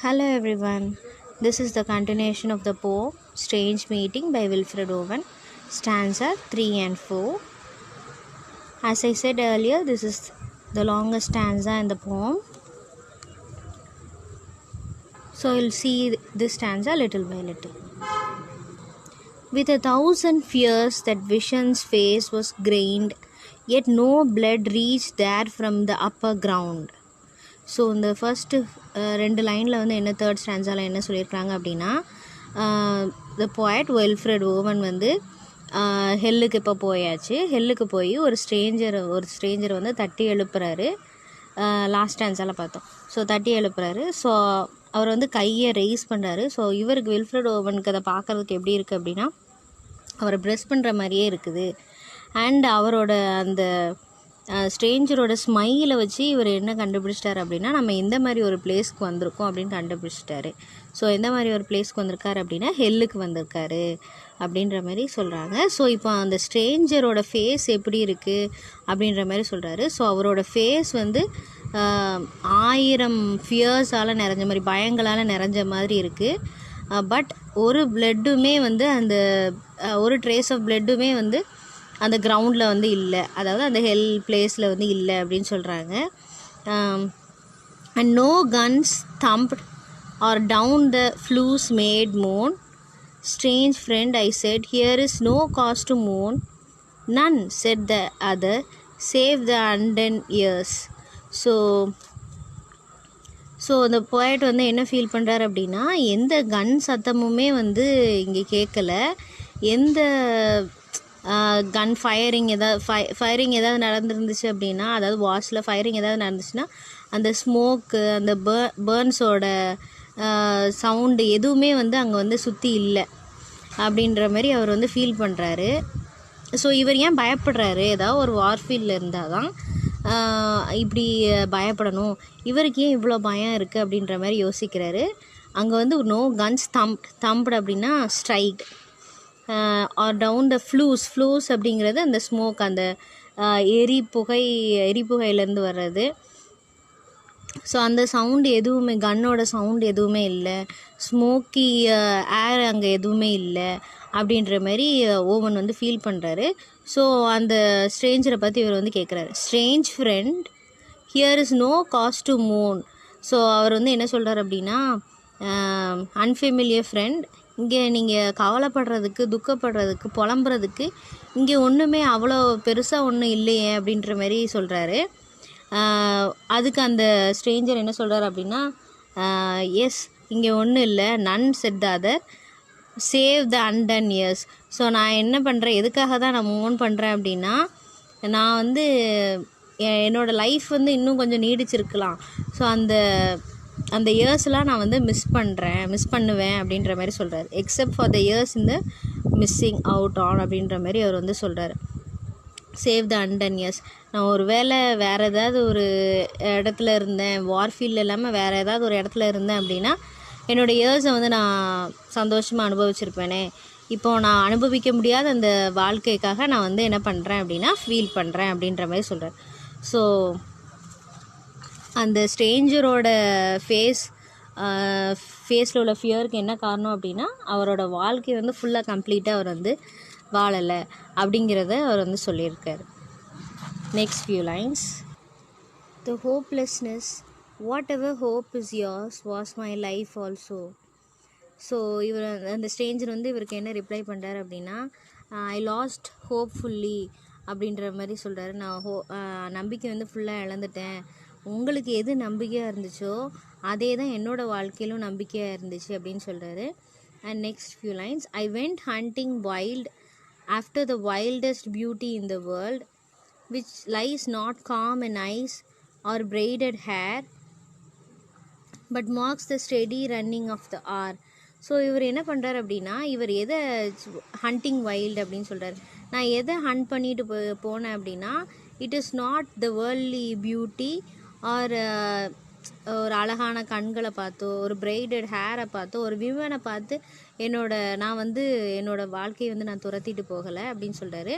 Hello everyone, this is the continuation of the poem Strange Meeting by Wilfred Owen, stanza 3 and 4. As I said earlier, this is the longest stanza in the poem. So you'll see this stanza little by little. With 1,000 fears that vision's face was grained, yet no blood reached there from the upper ground. So இந்த first 2 லைனில் வந்து என்ன third ஸ்டான்ஸால் என்ன சொல்லியிருக்காங்க அப்படின்னா, த poet Wilfred oven வந்து ஹெல்லுக்கு இப்போ போயாச்சு. ஹெல்லுக்கு போய் ஒரு ஸ்ட்ரேஞ்சர் வந்து தட்டி எழுப்புறாரு. லாஸ்ட் ஸ்டான்ஸால் பார்த்தோம். ஸோ தட்டி எழுப்புறாரு. ஸோ அவர் வந்து கையை ரெய்ஸ் பண்ணுறாரு. ஸோ இவருக்கு வில்ஃப்ரெட் ஓவனுக்கு அதை பார்க்குறதுக்கு எப்படி இருக்குது அப்படின்னா, அவரை ப்ரெஸ் பண்ணுற மாதிரியே இருக்குது. அண்ட் அவரோட அந்த ஸ்ட்ரேஞ்சரோட ஸ்மைலை வச்சு இவர் என்ன கண்டுபிடிச்சிட்டார் அப்படின்னா, நம்ம எந்த மாதிரி ஒரு பிளேஸ்க்கு வந்திருக்கோம் அப்படின்னு கண்டுபிடிச்சிட்டாரு. ஸோ எந்த மாதிரி ஒரு பிளேஸ்க்கு வந்திருக்காரு அப்படின்னா, ஹெல்லுக்கு வந்திருக்காரு அப்படின்ற மாதிரி சொல்கிறாங்க. ஸோ இப்போ அந்த ஸ்ட்ரேஞ்சரோட ஃபேஸ் எப்படி இருக்குது அப்படின்ற மாதிரி சொல்கிறாரு. ஸோ அவரோட ஃபேஸ் வந்து 1000 ஃபியர்ஸால் நிறைஞ்ச மாதிரி, பயங்களால் நிறைஞ்ச மாதிரி இருக்குது. பட் ஒரு பிளட்டுமே வந்து அந்த ஒரு ட்ரேஸ் ஆஃப் பிளட்டுமே வந்து அந்த கிரவுண்டில் வந்து இல்லை, அதாவது அந்த ஹெல் பிளேஸில் வந்து இல்லை அப்படின்னு சொல்கிறாங்க. And no guns thumped or down the flues made moan. Strange friend I said, here is no cause to மோன். None said the other, save the undone years. So அந்த போயட் வந்து என்ன ஃபீல் பண்ணுறாரு அப்படின்னா, எந்த கன் சத்தமுமே வந்து இங்கே கேட்கல, எந்த கன் ஃபயரிங் ஏதாவது நடந்துருந்துச்சு அப்படின்னா, அதாவது வாட்ஸில் ஃபயரிங் ஏதாவது நடந்துச்சுன்னா அந்த ஸ்மோக்கு, அந்த பேர்ன்ஸோட சவுண்டு எதுவுமே வந்து அங்கே வந்து சுற்றி இல்லை அப்படின்ற மாதிரி அவர் வந்து ஃபீல் பண்ணுறாரு. ஸோ இவர் ஏன் பயப்படுறாரு? ஏதாவது ஒரு வார்ஃபீல்டில் இருந்தால் தான் இப்படி பயப்படணும், இவருக்கு ஏன் இவ்வளோ பயம் இருக்குது அப்படின்ற மாதிரி யோசிக்கிறாரு. அங்கே வந்து நோ கன்ஸ் தம்ப்டு அப்படின்னா ஸ்ட்ரைக், ஆர் டவுன் த ஃப்ளூஸ் அப்படிங்கிறது அந்த ஸ்மோக், அந்த எரிப்புகையிலேருந்து வர்றது. ஸோ அந்த சவுண்டு எதுவுமே, கன்னோட சவுண்டு எதுவுமே இல்லை, ஸ்மோக்கி ஏர் அங்கே எதுவுமே இல்லை அப்படின்ற மாதிரி ஓவன் வந்து ஃபீல் பண்ணுறாரு. ஸோ அந்த ஸ்ட்ரேஞ்சரை பற்றி இவர் வந்து கேட்குறாரு. Strange friend, here is no cause to மோன். ஸோ அவர் வந்து என்ன சொல்கிறார் அப்படின்னா, அன்ஃபெமிலியர் ஃப்ரெண்ட், இங்கே நீங்கள் கவலைப்படுறதுக்கு, துக்கப்படுறதுக்கு, புலம்புறதுக்கு இங்கே ஒன்றுமே அவ்வளோ பெருசாக ஒன்றும் இல்லையே அப்படின்ற மாதிரி சொல்கிறாரு. அதுக்கு அந்த ஸ்ட்ரேஞ்சர் என்ன சொல்கிறார் அப்படின்னா, எஸ், இங்கே ஒன்றும் இல்லை. None said the other, save the undone years. So நான் என்ன பண்ணுறேன், எதுக்காக தான் நான் மூவ் பண்ணுறேன் அப்படின்னா, நான் வந்து என்னோடய லைஃப் வந்து இன்னும் கொஞ்சம் நீடிச்சிருக்கலாம். ஸோ அந்த இயர்ஸ்லாம் நான் வந்து மிஸ் பண்ணுவேன் அப்படின்ற மாதிரி சொல்கிறார். எக்ஸப்ட் ஃபார் த இயர்ஸ் இந்த மிஸ்ஸிங் அவுட் ஆன் அப்படின்ற மாதிரி அவர் வந்து சொல்கிறார். சேவ் த அண்டன் இயர்ஸ், நான் ஒரு வேளை வேறு ஏதாவது ஒரு இடத்துல இருந்தேன், வார்ஃபீல்டில் இல்லாமல் வேறு ஏதாவது ஒரு இடத்துல இருந்தேன் அப்படின்னா என்னோடய இயர்ஸை வந்து நான் சந்தோஷமாக அனுபவிச்சிருப்பேனே. இப்போது நான் அனுபவிக்க முடியாத அந்த வாழ்க்கைக்காக நான் வந்து என்ன பண்ணுறேன் அப்படின்னா ஃபீல் பண்ணுறேன் அப்படின்ற மாதிரி சொல்கிறார். ஸோ அந்த ஸ்ட்ரேஞ்சரோட ஃபேஸில் உள்ள ஃபியருக்கு என்ன காரணம் அப்படின்னா, அவரோட வாழ்க்கை வந்து ஃபுல்லாக கம்ப்ளீட்டாக அவர் வந்து வாழலை அப்படிங்கிறத அவர் வந்து சொல்லியிருக்கார். Next few lines. The hopelessness, what ever hope is yours was my life also. So இவர் அந்த ஸ்ட்ரேஞ்சர் வந்து இவருக்கு என்ன ரிப்ளை பண்ணுறாரு அப்படின்னா, ஐ லாஸ்ட் ஹோப்ஃபுல்லி அப்படின்ற மாதிரி சொல்கிறாரு. நான் நம்பிக்கை வந்து ஃபுல்லாக இழந்துட்டேன். உங்களுக்கு எது நம்பிக்கையாக இருந்துச்சோ அதே தான் என்னோடய வாழ்க்கையிலும் நம்பிக்கையாக இருந்துச்சு அப்படின்னு சொல்கிறாரு. And next few lines. I went hunting wild after the wildest beauty in the world which lies not calm in eyes or braided hair but marks the steady running of the hour. So இவர் என்ன பண்ணுறாரு அப்படின்னா, இவர் எதை hunting wild அப்படின்னு சொல்கிறார். நான் எதை ஹண்ட் பண்ணிட்டு போனேன் அப்படின்னா, it is not the worldly beauty or ஒரு அழகான கண்களை பார்த்தோ, ஒரு பிரைடட் ஹேரை பார்த்தோ, ஒரு விமனை பார்த்து நான் வந்து என்னோடய வாழ்க்கையை வந்து நான் துரத்திட்டு போகலை அப்படின்னு சொல்கிறாரு.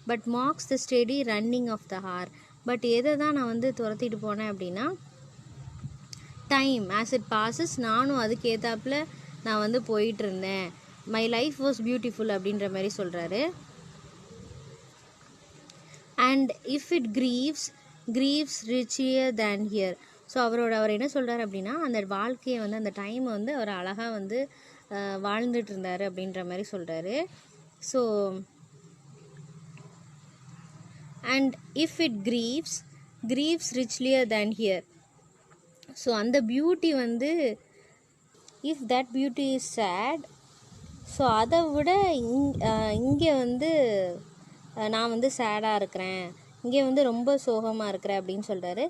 But marks the steady running of the hour. But எதை தான் நான் வந்து துரத்திட்டு போனேன் அப்படின்னா, டைம் ஆஸ் இட் பாசஸ் நானும் அதுக்கேற்றாப்புல நான் வந்து போயிட்டு இருந்தேன். மை லைஃப் வாஸ் பியூட்டிஃபுல் அப்படின்ற மாதிரி சொல்கிறாரு. And if it grieves richer than here. So அவர் என்ன சொல்கிறார் அப்படின்னா, அந்த வாழ்க்கையை வந்து அந்த டைமை வந்து அவர் அழகாக வந்து வாழ்ந்துட்டு இருந்தார் அப்படின்ற மாதிரி சொல்கிறாரு. So and if it grieves richlier than here. So அந்த பியூட்டி வந்து if that beauty is sad, so அதை விட இங்கே வந்து நான் வந்து சேடாக இருக்கிறேன், இங்கே வந்து ரொம்ப சோகமாக இருக்கிறேன் அப்படின்னு சொல்கிறாரு.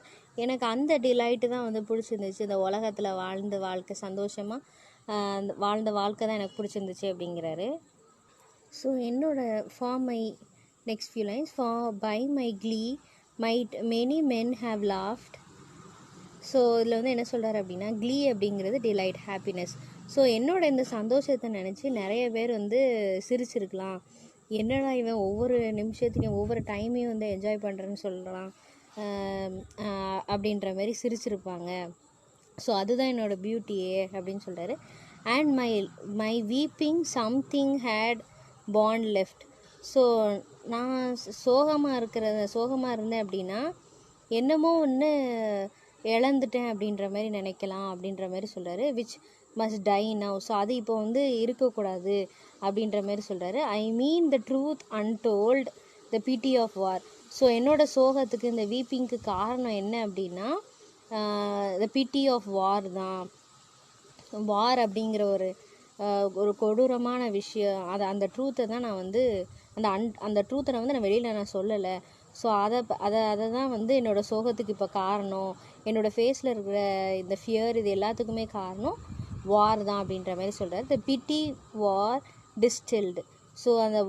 எனக்கு அந்த டிலைட்டு தான் வந்து பிடிச்சிருந்துச்சு. இந்த உலகத்தில் வாழ்ந்த வாழ்க்கை, சந்தோஷமாக வாழ்ந்த வாழ்க்கை தான் எனக்கு பிடிச்சிருந்துச்சு அப்படிங்கிறாரு. So for my next few lines, by my glee might many men have laughed. So இதில் வந்து என்ன சொல்கிறாரு அப்படின்னா, glee அப்படிங்கிறது டிலைட், ஹாப்பினஸ். ஸோ என்னோட இந்த சந்தோஷத்தை நினச்சி நிறைய பேர் வந்து சிரிச்சிருக்கலாம். என்னடா இவன் ஒவ்வொரு நிமிஷத்துலையும் ஒவ்வொரு டைமையும் வந்து என்ஜாய் பண்ணுறேன்னு சொல்கிறான் அப்படின்ற மாதிரி சிரிச்சிருப்பாங்க. ஸோ அதுதான் என்னோடய பியூட்டியே அப்படின்னு சொல்கிறாரு. And my weeping something had band left. So நான் சோகமாக இருந்தேன் அப்படின்னா என்னமோ ஒன்று இழந்துட்டேன் அப்படின்ற மாதிரி நினைக்கலாம் அப்படின்ற மாதிரி சொல்கிறாரு. Which must die now. So அது இப்போ வந்து இருக்கக்கூடாது அப்படின்ற மாதிரி சொல்கிறாரு. I mean the truth untold, the pity of war. So என்னோட சோகத்துக்கு, இந்த வீப்பிங்க்கு காரணம் என்ன அப்படின்னா த பிட்டி ஆஃப் வார் தான். வார் அப்படிங்கிற ஒரு கொடூரமான விஷயம். அந்த ட்ரூத்தை தான் நான் வந்து அந்த ட்ரூத்தை நான் வெளியில் நான் சொல்லலை. ஸோ அதை தான் வந்து என்னோடய சோகத்துக்கு இப்போ காரணம். என்னோடய ஃபேஸில் இருக்கிற இந்த ஃபியர், இது எல்லாத்துக்குமே காரணம் வார் தான் அப்படின்ற மாதிரி சொல்கிறார். த பிட்டி வார் டிஸ்டில்டு. ஸோ அந்த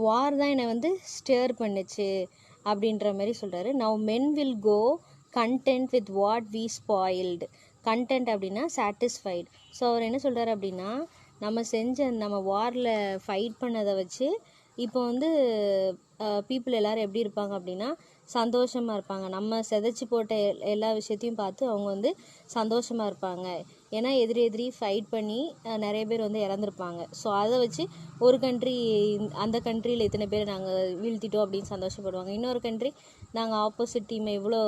வார் தான் என்னை வந்து ஸ்டேர் பண்ணுச்சு அப்படின்ற மாதிரி சொல்கிறாரு. Now men will go content with what we spoiled. Content அப்படின்னா சாட்டிஸ்ஃபைடு. ஸோ அவர் என்ன சொல்கிறார் அப்படின்னா, நம்ம வாரில் ஃபைட் பண்ணதை வச்சு இப்போ வந்து பீப்புள் எல்லோரும் எப்படி இருப்பாங்க அப்படின்னா சந்தோஷமாக இருப்பாங்க. நம்ம செதைச்சி போட்ட எல்லா விஷயத்தையும் பார்த்து அவங்க வந்து சந்தோஷமாக இருப்பாங்க. ஏன்னா எதிரி ஃபைட் பண்ணி நிறைய பேர் வந்து இறந்துருப்பாங்க. ஸோ அதை வச்சு ஒரு கண்ட்ரி, அந்த கண்ட்ரியில் இத்தனை பேர் நாங்கள் வீழ்த்திட்டோம் அப்படின்னு சந்தோஷப்படுவாங்க. இன்னொரு கண்ட்ரி நாங்கள் ஆப்போசிட் டீமை இவ்வளோ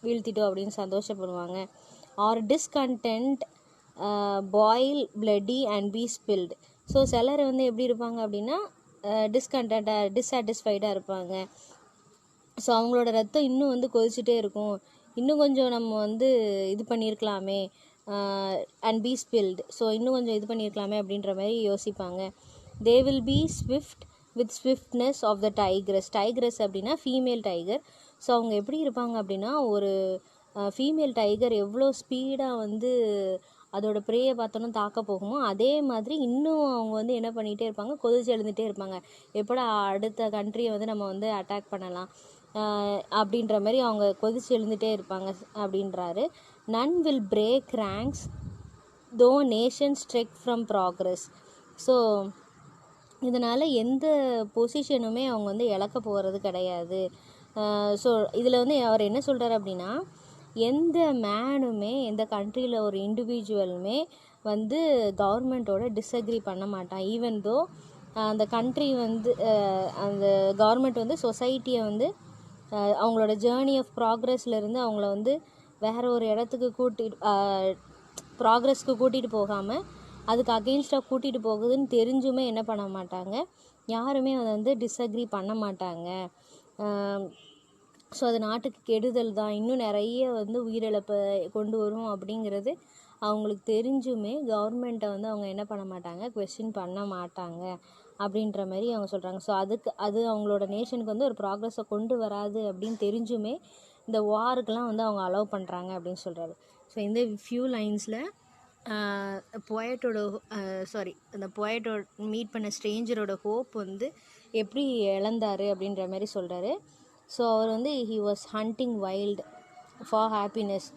வீழ்த்திட்டோம் அப்படின்னு சந்தோஷப்படுவாங்க. Or discontent boil bloody and be spilled. So சிலர் வந்து எப்படி இருப்பாங்க அப்படின்னா டிஸ்சாட்டிஸ்ஃபைடாக இருப்பாங்க. ஸோ அவங்களோட ரத்தம் இன்னும் வந்து கொதிச்சுட்டே இருக்கும், இன்னும் கொஞ்சம் நம்ம வந்து இது பண்ணியிருக்கலாமே, அண்ட் பி ஸ்பில்டு. ஸோ இன்னும் கொஞ்சம் இது பண்ணியிருக்கலாமே அப்படின்ற மாதிரி யோசிப்பாங்க. They will be swift with swiftness of the tigress அப்படின்னா ஃபீமேல் டைகர். ஸோ அவங்க எப்படி இருப்பாங்க அப்படின்னா, ஒரு ஃபீமேல் டைகர் எவ்வளோ ஸ்பீடாக வந்து அதோட ப்ரேயை பார்த்தோன்னா தாக்க போகுமோ அதே மாதிரி இன்னும் அவங்க வந்து என்ன பண்ணிகிட்டே இருப்பாங்க, கொதிச்சு எழுந்துகிட்டே இருப்பாங்க. எப்படா அடுத்த கண்ட்ரியை வந்து நம்ம வந்து அட்டாக் பண்ணலாம் அப்படின்ற மாதிரி அவங்க கொதிச்சு எழுந்துகிட்டே இருப்பாங்க அப்படின்றாரு. நன் வில் பிரேக் ரேங்க்ஸ் தோ Nations trek from progress. So இதனால் எந்த பொசிஷனுமே அவங்க வந்து இழக்க போகிறது கிடையாது. ஸோ இதில் வந்து அவர் என்ன சொல்கிறார் அப்படின்னா, எந்த மேனுமே, எந்த கண்ட்ரியில் ஒரு இண்டிவிஜுவலுமே வந்து கவர்மெண்ட்டோட டிஸ்அக்ரி பண்ண மாட்டான். ஈவன் தோ அந்த கண்ட்ரி வந்து அந்த கவர்மெண்ட் வந்து சொசைட்டியை வந்து அவங்களோட ஜேர்னி ஆஃப் ப்ராக்ரஸ்லேருந்து அவங்கள வந்து வேறு ஒரு இடத்துக்கு ப்ராக்ரஸ்க்கு கூட்டிகிட்டு போகாமல் அதுக்கு அகெயின்ஸ்டாக கூட்டிகிட்டு போகுதுன்னு தெரிஞ்சுமே என்ன பண்ண மாட்டாங்க, யாருமே அதை வந்து டிஸ்அக்ரி பண்ண மாட்டாங்க. ஸோ அது நாட்டுக்கு கெடுதல் தான், இன்னும் நிறைய வந்து உயிரிழப்பை கொண்டு வரும் அப்படிங்கிறது அவங்களுக்கு தெரிஞ்சுமே கவர்மெண்ட்டை வந்து அவங்க என்ன பண்ண மாட்டாங்க, குவெஸ்டின் பண்ண மாட்டாங்க அப்படின்ற மாதிரி அவங்க சொல்கிறாங்க. ஸோ அது அவங்களோட நேஷனுக்கு வந்து ஒரு ப்ராக்ரஸை கொண்டு வராது அப்படின்னு தெரிஞ்சுமே இந்த வாருக்கெலாம் வந்து அவங்க அலோவ் பண்ணுறாங்க அப்படின்னு சொல்கிறாரு. ஸோ இந்த ஃபியூ லைன்ஸில் அந்த போயட்டோட மீட் பண்ண ஸ்ட்ரேஞ்சரோட ஹோப் வந்து எப்படி இழந்தார் அப்படின்ற மாதிரி சொல்கிறாரு. ஸோ அவர் வந்து he was hunting wild for happiness.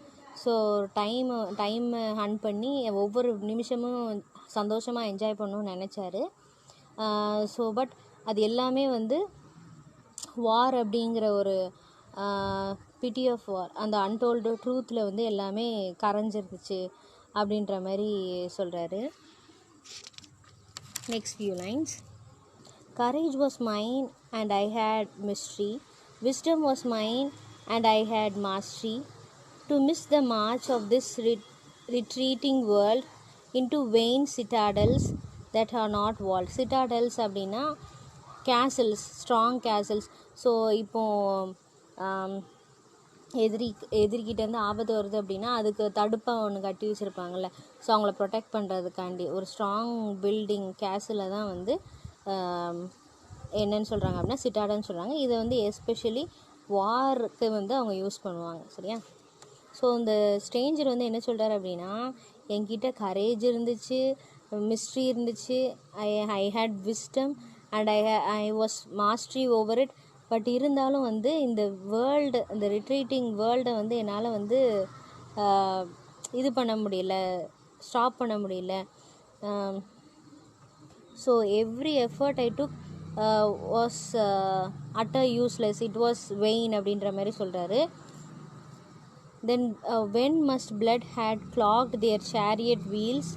So டைமை ஹண்ட் பண்ணி ஒவ்வொரு நிமிஷமும் சந்தோஷமாக என்ஜாய் பண்ணணும்னு நினச்சாரு. ஸோ பட் அது எல்லாமே வந்து வார் அப்படிங்கிற ஒரு பிட்டி ஆஃப் வார், அந்த அன்டோல்டு ட்ரூத்தில் வந்து எல்லாமே கரைஞ்சிருந்துச்சு அப்படின்ற மாதிரி சொல்கிறாரு. Next few lines. Courage was mine and I had mystery. Wisdom was mine and I had mastery. To miss the march of this retreating world into vain citadels that are not walled. Citadels அப்படின்னா castles, strong castles. So இப்போது எதிரிக்கிட்டேருந்து ஆபத்து வருது அப்படின்னா அதுக்கு தடுப்பாக ஒன்று கட்டி வச்சுருப்பாங்கள்ல, so அவங்கள protect பண்ணுறதுக்காண்டி ஒரு ஸ்ட்ராங் பில்டிங் கேஸில் தான் வந்து என்னன்னு சொல்கிறாங்க அப்படின்னா சிட்டாடன்னு சொல்கிறாங்க. இதை வந்து எஸ்பெஷலி வாருக்கு வந்து அவங்க யூஸ் பண்ணுவாங்க. சரியா? ஸோ இந்த ஸ்ட்ரேஞ்சர் வந்து என்ன சொல்கிறார் அப்படின்னா, என்கிட்ட கரேஜ் இருந்துச்சு, மிஸ்ட்ரி இருந்துச்சு, I had wisdom and I was mastery over it. But இருந்தாலும் வந்து இந்த வேர்ல்டு, இந்த ரிட்ரீட்டிங் வேர்ல்டை வந்து என்னால் வந்து இது பண்ண முடியல, ஸ்டாப் பண்ண முடியல. So every effort I took was utter useless, it was vain அப்படின்ற மாதிரி சொல்கிறாரு. Then when must blood had clogged their chariot wheels,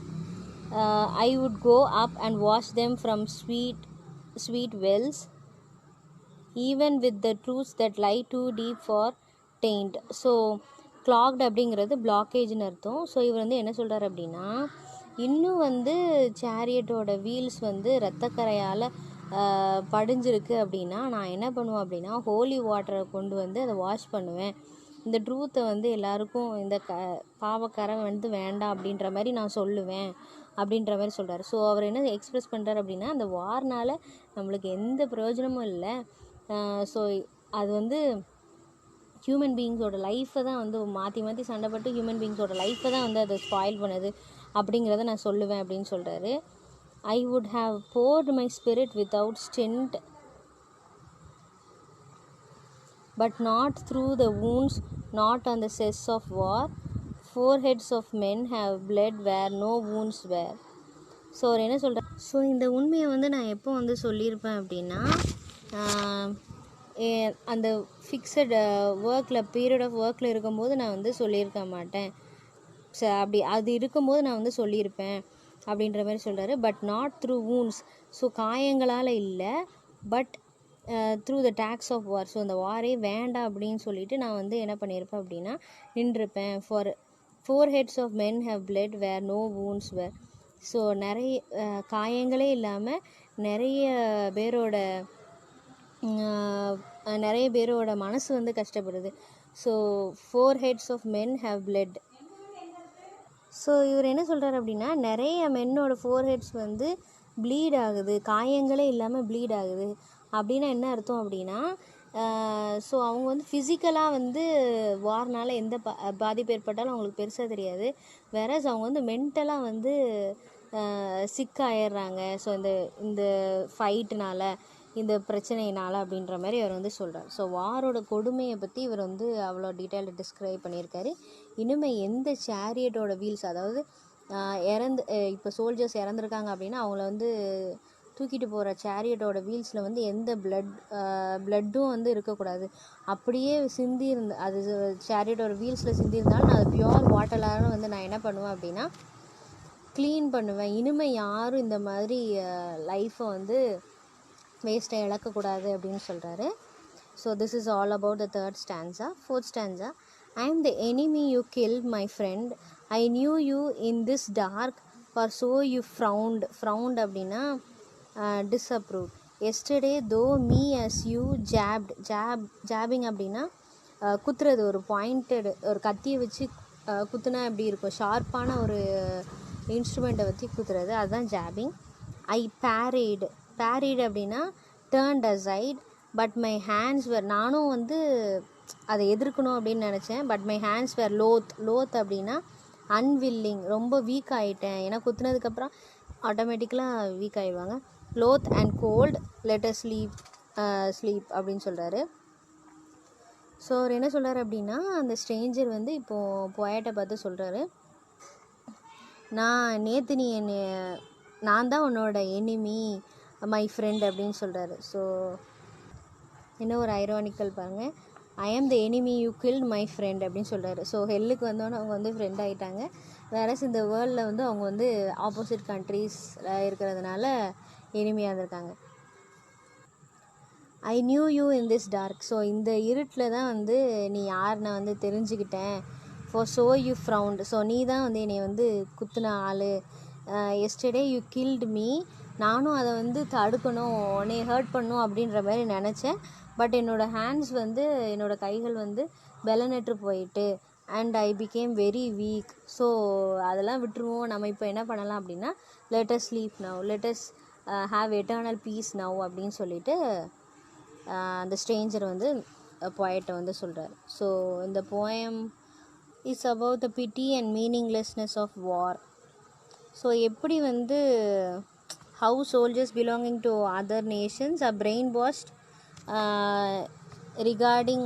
I would go up and wash them from sweet wells, even with the truths that lie too deep for taint. So clogged அப்படிங்கிறது பிளாக்கேஜ்னு அர்த்தம். So இவர் வந்து என்ன சொல்கிறார் அப்படின்னா, இன்னும் வந்து சேரியட்டோட wheels வந்து இரத்தக்கரையால் படிஞ்சிருக்கு அப்படின்னா நான் என்ன பண்ணுவேன் அப்படின்னா ஹோலி வாட்டரை கொண்டு வந்து அதை வாஷ் பண்ணுவேன். இந்த ட்ரூத்தை வந்து எல்லாருக்கும் இந்த பாவக்கரை வந்து வேண்டாம் அப்படின்ற மாதிரி நான் சொல்லுவேன் அப்படின்ற மாதிரி சொல்கிறார். ஸோ அவர் என்ன எக்ஸ்ப்ரெஸ் பண்ணுறார் அப்படின்னா, அந்த வார்னால் நம்மளுக்கு எந்த பிரயோஜனமும் இல்லை. ஸோ அது வந்து ஹியூமன் பீயிங்ஸோட லைஃப்பை தான் வந்து மாற்றி மாற்றி சண்டைப்பட்டு ஹியூமன் பீயிங்ஸோட லைஃப்பை தான் வந்து அதை ஸ்பாயில் பண்ணுது அப்படிங்கிறத நான் சொல்லுவேன் அப்படின்னு சொல்கிறாரு. I would have poured my spirit without stint, but not through the wounds, not on the cess of war. Foreheads of men have bled where no wounds were. So அவர் என்ன சொல்கிறார், ஸோ இந்த உண்மையை வந்து நான் எப்போ வந்து சொல்லியிருப்பேன் அப்படின்னா, அந்த ஃபிக்ஸட் ஒர்க்கில் பீரியட் ஆஃப் ஒர்க்கில் இருக்கும்போது நான் வந்து சொல்லியிருக்க மாட்டேன். அப்படி அது இருக்கும்போது நான் வந்து சொல்லியிருப்பேன் அப்படின்ற மாதிரி சொல்கிறாரு. But not through wounds, so காயங்களால் இல்லை, but through the takes of war. So அந்த வாரே வேண்டாம் அப்படின்னு சொல்லிட்டு நான் வந்து என்ன பண்ணியிருப்பேன் அப்படின்னா நின்றுருப்பேன். Foreheads of men have bled where no wounds were. So நிறைய காயங்களே இல்லாமல் நிறைய பேரோட மனசு வந்து கஷ்டப்படுது. So 4 heads of men have bled. So இவர் என்ன சொல்கிறார் அப்படின்னா, நிறைய மென்னோட 4 heads வந்து ப்ளீட் ஆகுது, காயங்களே இல்லாமல் ப்ளீட் ஆகுது. அப்படின்னா என்ன அர்த்தம் அப்படின்னா, ஸோ அவங்க வந்து ஃபிசிக்கலாக வந்து வார்னால் எந்த பாதிப்பு ஏற்பட்டாலும் அவங்களுக்கு பெருசாக தெரியாது. வேறஸ் அவங்க வந்து மென்டலாக வந்து சிக் ஆயிடுறாங்க. ஸோ இந்த ஃபைட்டுனால, இந்த பிரச்சனையினால் அப்படின்ற மாதிரி அவர் வந்து சொல்கிறார். ஸோ வாரோட கொடுமையை பற்றி இவர் வந்து அவ்வளோ டீட்டெயில்டு டிஸ்கிரைப் பண்ணியிருக்காரு. இனிமேல் எந்த சேரியட்டோட வீல்ஸ், அதாவது இப்போ சோல்ஜர்ஸ் இறந்துருக்காங்க அப்படின்னா அவங்கள வந்து தூக்கிட்டு போகிற சேரியட்டோட வீல்ஸில் வந்து எந்த பிளட்டும் வந்து இருக்கக்கூடாது. அப்படியே சிந்தி அது சேரியட்டோட வீல்ஸில் சிந்தி இருந்தாலும் நான் அது பியூர் வாட்டரான வந்து நான் என்ன பண்ணுவேன் அப்படின்னா க்ளீன் பண்ணுவேன். இனிமேல் யாரும் இந்த மாதிரி லைஃப்பை வந்து வேஸ்ட்டை இழக்கக்கூடாது அப்படின்னு சொல்கிறாரு. So this is all about the 3rd stanza. 4th stanza. I am the enemy you killed, my friend. I knew you in this dark, for so you frowned அப்படின்னா disapproved. Yesterday though me as you jabbing அப்படின்னா குத்துறது, ஒரு pointed ஒரு கத்தியை வச்சு குத்துனா எப்படி இருக்கும், ஷார்ப்பான ஒரு இன்ஸ்ட்ருமெண்ட்டை வச்சு குத்துறது, அதுதான் ஜாபிங். I parried அப்படின்னா turned aside, but my hands were, நானும் வந்து அதை எதிர்க்கணும் அப்படின்னு நினச்சேன். But my hands were loath அப்படின்னா அன்வில்லிங், ரொம்ப வீக் ஆகிட்டேன். ஏன்னா குத்துனதுக்கப்புறம் ஆட்டோமேட்டிக்கலாக வீக் ஆகிடுவாங்க. Loath and cold, let us sleep அப்படின்னு சொல்கிறாரு. ஸோ அவர் என்ன சொல்கிறார் அப்படின்னா, அந்த ஸ்ட்ரேஞ்சர் வந்து இப்போது பொயட்டை பார்த்து சொல்கிறாரு, நான் தான் உன்னோட எனிமி, மை ஃப்ரெண்ட் அப்படின்னு சொல்கிறாரு. ஸோ இன்னும் ஒரு ஐரானிக்கல் பாருங்கள். I am the enemy you killed my friend அப்படின்னு சொல்கிறாரு. ஸோ ஹெல்லுக்கு வந்தோன்னே அவங்க வந்து ஃப்ரெண்ட் ஆகிட்டாங்க. வேறஸ் இந்த வேர்ல்டில் வந்து அவங்க வந்து ஆப்போசிட் கண்ட்ரீஸ் இருக்கிறதுனால எனிமியாக இருந்திருக்காங்க. I knew you in this dark. So இந்த இருட்டில் தான் வந்து நீ யார் நான் வந்து தெரிஞ்சுக்கிட்டேன். For so you frowned. So நீ தான் வந்து என்னை வந்து குத்துன ஆள். Yesterday you killed me. நானும் அதை வந்து தடுக்கணும், உன்னை ஹர்ட் பண்ணும் அப்படின்ற மாதிரி நினச்சேன். பட் என்னோடய ஹேண்ட்ஸ் வந்து என்னோடய கைகள் வந்து பலனற்று போயிட்டு and I became very weak. So அதெல்லாம் விட்டுருவோம். நம்ம இப்போ என்ன பண்ணலாம் அப்படின்னா let's sleep now, let's have eternal peace now அப்படின்னு சொல்லிட்டு அந்த ஸ்ட்ரேஞ்சர் வந்து போயட்டை வந்து சொல்கிறார். ஸோ இந்த poem is about the pity and meaninglessness of war. So எப்படி வந்து how soldiers belonging to other nations are brainwashed regarding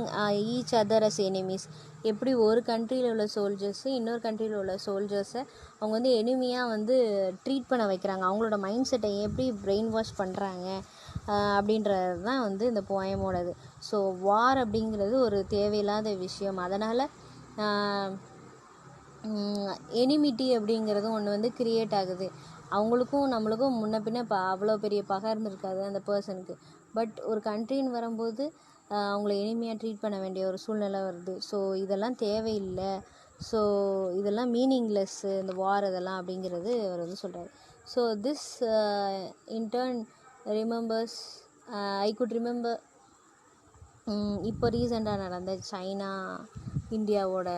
each other as enemies. எப்படி ஒரு கண்ட்ரியில் உள்ள சோல்ஜர்ஸு இன்னொரு கண்ட்ரியில் உள்ள சோல்ஜர்ஸை அவங்க வந்து எனிமியாக வந்து ட்ரீட் பண்ண வைக்கிறாங்க, அவங்களோட மைண்ட் செட்டை எப்படி பிரெயின் வாஷ் பண்ணுறாங்க அப்படின்றது தான் வந்து இந்த போயமோடது. ஸோ வார் அப்படிங்கிறது ஒரு தேவையில்லாத விஷயம். அதனால் எனிமிட்டி அப்படிங்கிறது ஒன்று வந்து க்ரியேட் ஆகுது. அவங்களுக்கும் நம்மளுக்கும் முன்ன பின்ன அவ்வளோ பெரிய பகை இருந்திருக்காது அந்த பர்சனுக்கு. பட் ஒரு கண்ட்ரின்னு வரும்போது அவங்கள எனிமியாக ட்ரீட் பண்ண வேண்டிய ஒரு சூழ்நிலை வருது. ஸோ இதெல்லாம் தேவையில்லை. ஸோ இதெல்லாம் மீனிங்லெஸ்ஸு இந்த வார் இதெல்லாம் அப்படிங்கிறது அவர் வந்து சொல்கிறார். So this intern remembers I could remember இப்போ ரீசெண்டாக நடந்த சைனா இந்தியாவோட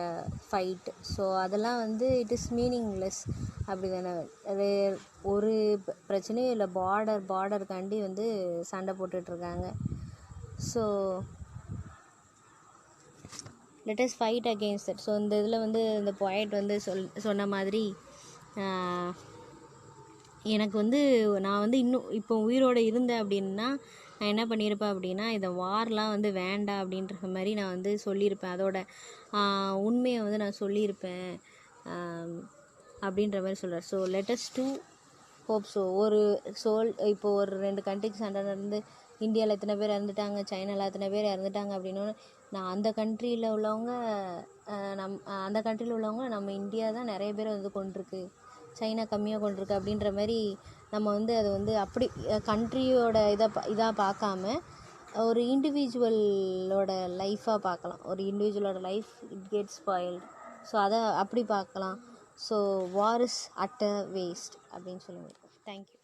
ஃபைட். ஸோ அதெல்லாம் வந்து இட் இஸ் மீனிங்லெஸ் அப்படி தானே. அது ஒரு பிரச்சனையும் இல்லை. பார்டருக்காண்டி வந்து சண்டை போட்டுட்ருக்காங்க. So let us fight against that. So இந்த இதில் வந்து இந்த போயட் வந்து சொன்ன மாதிரி எனக்கு வந்து நான் வந்து இன்னும் இப்போ உயிரோடு இருந்தேன் அப்படின்னா நான் என்ன பண்ணியிருப்பேன் அப்படின்னா இந்த வார்லாம் வந்து வேண்டாம் அப்படின்ற மாதிரி நான் வந்து சொல்லியிருப்பேன். அதோட உண்மையை வந்து நான் சொல்லியிருப்பேன் அப்படின்ற மாதிரி சொல்கிறார். So let's do hope. So ஒரு இப்போது ஒரு 2 கண்ட்ரிக்கு சண்டை நடந்து இந்தியாவில் எத்தனை பேர் இறந்துட்டாங்க, சைனாவில் எத்தனை பேர் இறந்துட்டாங்க அப்படின்னு நான் அந்த கண்ட்ரியில் உள்ளவங்க அந்த கண்ட்ரியில் உள்ளவங்க நம்ம இந்தியா தான் நிறைய பேர் வந்து கொண்டிருக்கு, சைனா கம்மியாக கொண்டிருக்கு அப்படின்ற மாதிரி நம்ம வந்து அதை வந்து அப்படி கண்ட்ரியோட இதாக பார்க்காம ஒரு இண்டிவிஜுவலோட லைஃபாக பார்க்கலாம். ஒரு இண்டிவிஜுவலோட life it gets spoiled. So அதை அப்படி பார்க்கலாம். So war is utter waste அப்படின்னு சொல்லுவேன். தேங்க்யூ.